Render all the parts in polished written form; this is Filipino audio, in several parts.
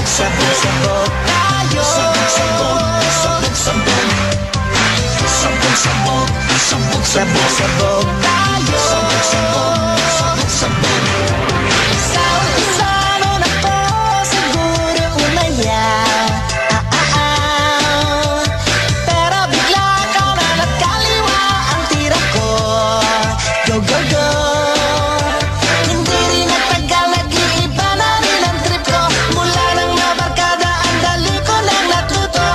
Sabog-sabog tayo. Sabog-sabog. Sabog-sabog. Sabog-sabog tayo. Sabog-sabog. Sa umpisa nun ako siguro umayaw, pero bigla kanan at kaliwa ang tira ko. Go, go, go. Hindi rin nagtagal, nag-iiba na rin ang trip ko. Mula nang nabarkada, ang dali ko nang natuto.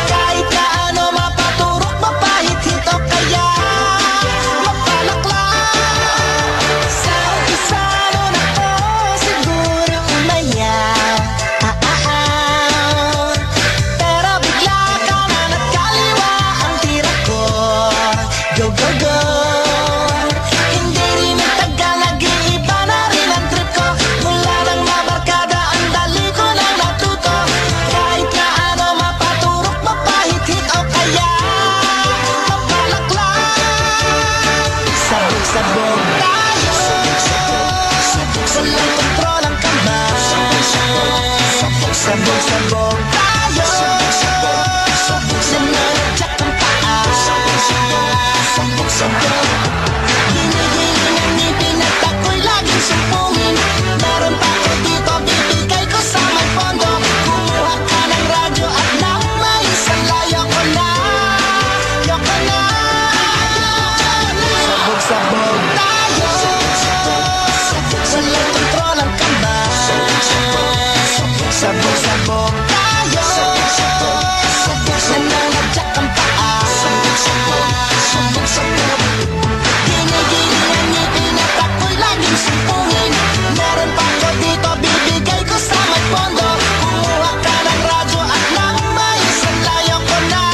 Kahit na ano mapaturok, mapahit-hit o kaya mapalakla. Sa umpisa nun ako siguro umayaw, pero bigla kanan at kaliwa ang tira ko. Go, go, go. Hindi rin nagtagal, nag-iiba na rin ang trip ko. Mula nang mabarkada, ang dali ko nang natuto. Kahit na ano mapaturok, mapahit-hit o kaya mapalakla. Sabog-sabog tayo. Walang kontrol ang kamay. Sabog-sabog tayo. Nananadyak ang paa. Ginigiling ang ngipin at ako'y laging sumpungin. Meron pa ko dito, bibigay ko sa may pondo. Kumuha ka ng radyo at nang may isang layo ko na. Yoko na. Sabog-sabog tayo. Walang kontrol ang kamay. Sabog-sabog tayo. Nananadyak ang paa. Ginigiling ang ngipin at ako'y laging sumpungin. Meron pa ko dito, bibigay ko sa may pondo. Kumuha ka ng radyo at nang may isang layo ko na.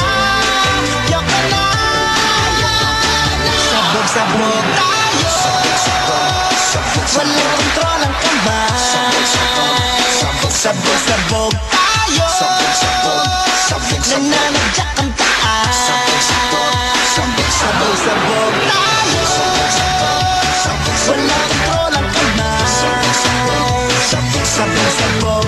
Yoko na. Sabog-sabog tayo. Walang kontrol ang kamay. Sabog-sabog tayo. Nananadyak ang paa. Sabog-sabog tayo. Walang kontrol ang kamay. Sabog-sabog